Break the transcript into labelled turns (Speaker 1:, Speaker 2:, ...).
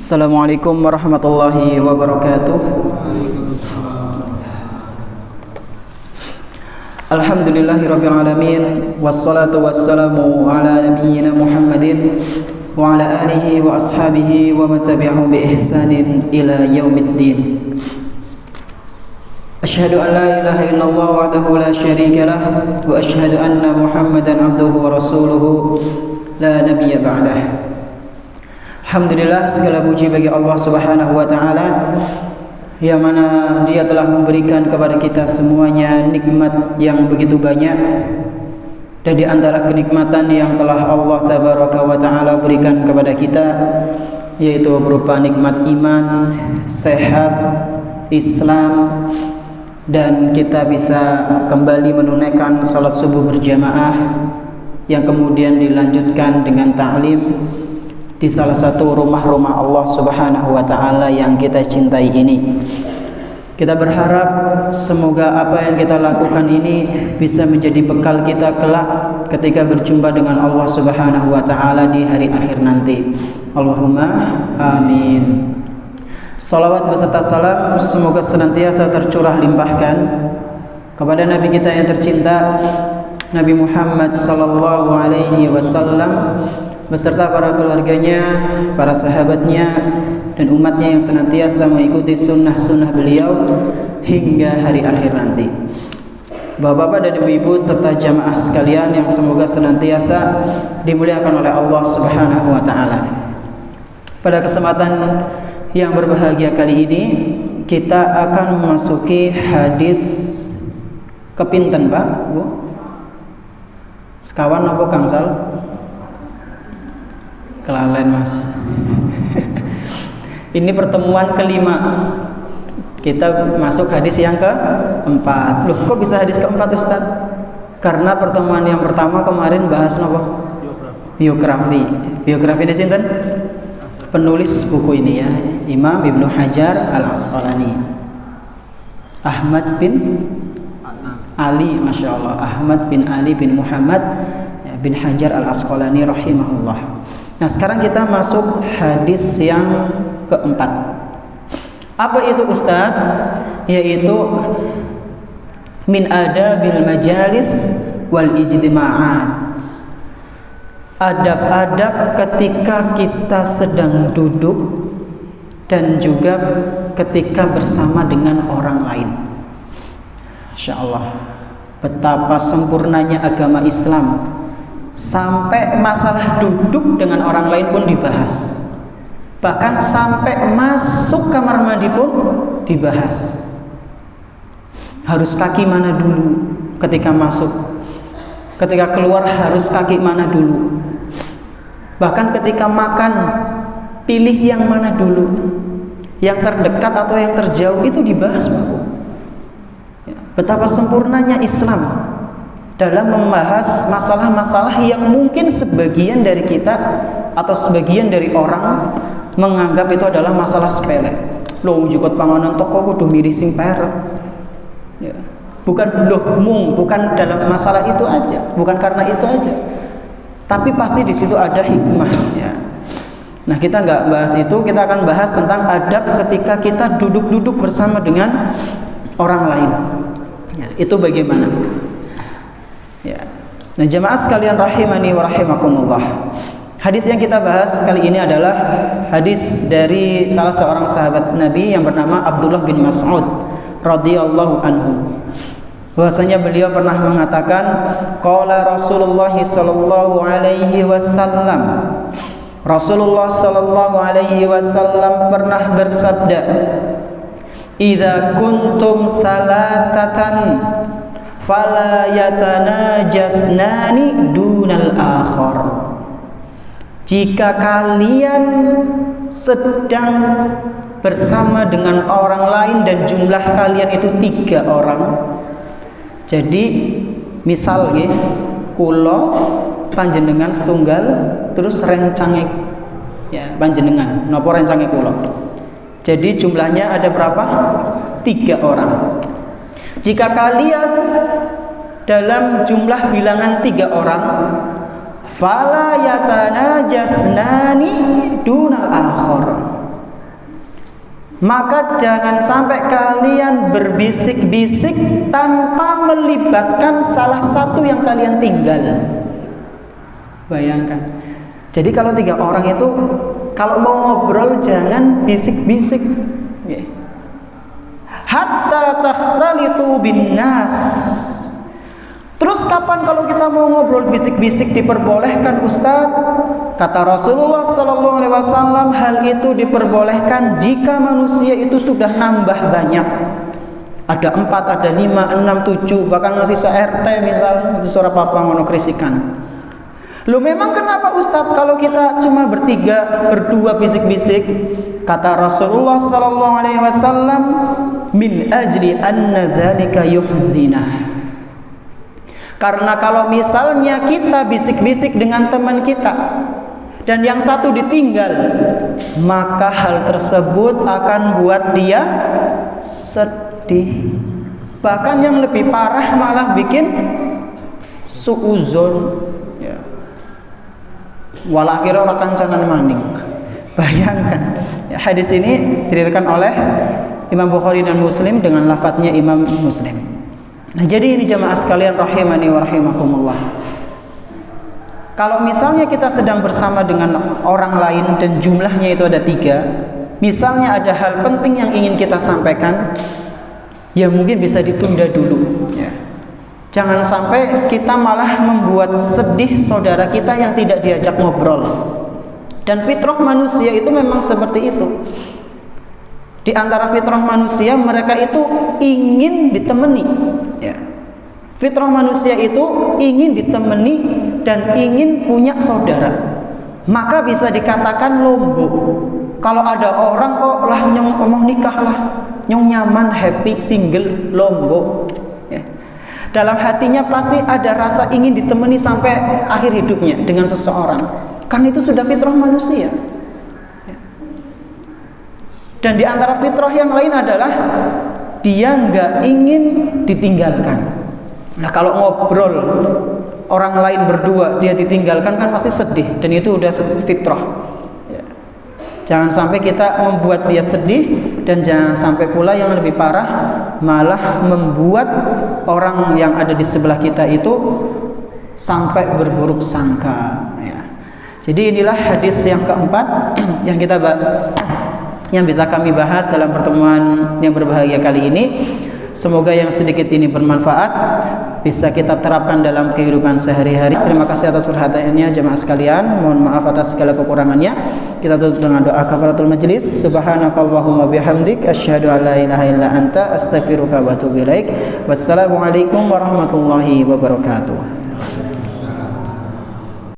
Speaker 1: Assalamualaikum warahmatullahi wabarakatuh. Alhamdulillahirabbil alamin, wassalatu wassalamu ala nabiyyina Muhammadin wa ala alihi wa ashabihi wa man tabi'ahum bi ihsanin ila yaumiddin. Asyhadu an la ilaha illallah wahdahu la syarika lah wa asyhadu anna Muhammadan abduhu wa rasuluhu la nabiyya ba'dah. Alhamdulillah, segala puji bagi Allah Subhanahu wa taala yang mana Dia telah memberikan kepada kita semuanya nikmat yang begitu banyak. Dan di antara kenikmatan yang telah Allah Tabaraka wa taala berikan kepada kita yaitu berupa nikmat iman, sehat, Islam, dan kita bisa kembali menunaikan salat subuh berjamaah yang kemudian dilanjutkan dengan ta'lim di salah satu rumah-rumah Allah Subhanahu wa taala yang kita cintai ini. Kita berharap semoga apa yang kita lakukan ini bisa menjadi bekal kita kelak ketika berjumpa dengan Allah Subhanahu wa taala di hari akhir nanti. Allahumma amin. Salawat beserta salam semoga senantiasa tercurah limpahkan kepada Nabi kita yang tercinta, Nabi Muhammad sallallahu alaihi wasallam, beserta para keluarganya, para sahabatnya, dan umatnya yang senantiasa mengikuti sunnah-sunnah beliau hingga hari akhir nanti. Bapak-bapak dan ibu-ibu serta jamaah sekalian yang semoga senantiasa dimuliakan oleh Allah Subhanahu wa taala. Pada kesempatan yang berbahagia kali ini kita akan memasuki hadis kepinten, Pak, Bu? Sekawan apa Kangsal? Kelalen, Mas. Ini pertemuan kelima. Kita masuk hadis yang keempat. Loh, kok bisa hadis keempat, Ustaz? Karena pertemuan yang pertama kemarin bahas apa? Biografi. Biografi ini sinten? Penulis buku ini ya, Imam Ibnu Hajar Al-Asqalani. Ahmad bin Ali, Masya Allah. Ahmad bin Ali bin Muhammad bin Hajar Al-Asqalani rahimahullah. Nah, sekarang kita masuk hadis yang keempat. Apa itu, Ustaz? Yaitu min adabil majalis wal ijtima'at. Adab-adab ketika kita sedang duduk dan juga ketika bersama dengan orang lain. Masya Allah, betapa sempurnanya agama Islam. Sampai masalah duduk dengan orang lain pun dibahas. Bahkan sampai masuk kamar mandi pun dibahas. Harus kaki mana dulu ketika masuk? Ketika keluar harus kaki mana dulu? Bahkan ketika makan, pilih yang mana dulu? Yang terdekat atau yang terjauh, itu dibahas, Pak. Betapa sempurnanya Islam dalam membahas masalah-masalah yang mungkin sebagian dari kita atau sebagian dari orang menganggap itu adalah masalah sepele. Loh, jukut panganan toko kudu mirising perek. Ya. Bukan dalam masalah itu aja, bukan karena itu aja. Tapi pasti di situ ada hikmah ya. Nah, kita nggak bahas itu, kita akan bahas tentang adab ketika kita duduk-duduk bersama dengan orang lain. Ya, itu bagaimana? Ya. Nah, jemaah sekalian rahimani wa rahimakumullah. Hadis yang kita bahas kali ini adalah hadis dari salah seorang sahabat Nabi yang bernama Abdullah bin Mas'ud radhiyallahu anhu. Bahwasanya beliau pernah mengatakan, qala Rasulullah sallallahu alaihi wasallam. Rasulullah sallallahu alaihi wasallam pernah bersabda, "Idza kuntum salasatan fala yatanajasnani dunal akhar." Jika kalian sedang bersama dengan orang lain dan jumlah kalian itu 3 orang. Jadi misal nggih, kula panjenengan setunggal terus rencange ya panjenengan napa rencange kula. Jadi jumlahnya ada berapa? 3 orang. Jika kalian dalam jumlah bilangan 3 orang, fala yatanajasnani dunal akhar. maka jangan sampai kalian berbisik-bisik tanpa melibatkan salah satu yang kalian tinggal. Bayangkan. Jadi kalau 3 orang itu kalau mau ngobrol jangan bisik-bisik. Hatta takhtalitu bin nas. Terus kapan kalau kita mau ngobrol bisik-bisik diperbolehkan, Ustaz? Kata Rasulullah sallallahu alaihi wasallam, hal itu diperbolehkan jika manusia itu sudah nambah banyak. Ada 4, ada 5, 6, 7, bahkan masih se-RT misal, itu suara papa ngono krisikan. Loh memang kenapa Ustaz kalau kita cuma bertiga, berdua bisik-bisik? Kata Rasulullah sallallahu alaihi wasallam, min ajli anna dzalika yuhzinah. Karena kalau misalnya kita bisik-bisik dengan teman kita dan yang satu ditinggal, maka hal tersebut akan buat dia sedih. Bahkan yang lebih parah malah bikin suuzon. Ya. Wala akhirnya ora kancanan maning. Bayangkan. Ya, hadis ini diriwayatkan oleh Imam Bukhari dan Muslim dengan lafadznya Imam Muslim. Nah, jadi ini jamaah sekalian rahimani wa rahimakumullah. Kalau misalnya kita sedang bersama dengan orang lain dan jumlahnya itu ada 3, misalnya ada hal penting yang ingin kita sampaikan, ya mungkin bisa ditunda dulu. Ya. Jangan sampai kita malah membuat sedih saudara kita yang tidak diajak ngobrol. Dan fitrah manusia itu memang seperti itu. Di antara fitrah manusia, mereka itu ingin ditemani. Ya. Fitrah manusia itu ingin ditemani dan ingin punya saudara. Maka bisa dikatakan lombok. Kalau ada orang kok lah nyong ngomong nikah lah, nyong nyaman, happy, single, lombok. Ya. Dalam hatinya pasti ada rasa ingin ditemani sampai akhir hidupnya dengan seseorang. Karena itu sudah fitrah manusia. Dan di antara fitrah yang lain adalah dia nggak ingin ditinggalkan. Nah kalau ngobrol orang lain berdua dia ditinggalkan kan pasti sedih, dan itu udah fitrah. Ya. Jangan sampai kita membuat dia sedih, dan jangan sampai pula yang lebih parah malah membuat orang yang ada di sebelah kita itu sampai berburuk sangka. Ya. Jadi inilah hadis yang keempat yang bisa kami bahas dalam pertemuan yang berbahagia kali ini. Semoga yang sedikit ini bermanfaat, bisa kita terapkan dalam kehidupan sehari-hari. Terima kasih atas perhatiannya jemaah sekalian. Mohon maaf atas segala kekurangannya. Kita tutup dengan doa kafaratul majlis. Subhanakallahumma bihamdik, asyhadu an la ilaha illa anta, astaghfiruka wa atubu ilaik. Wassalamualaikum warahmatullahi wabarakatuh.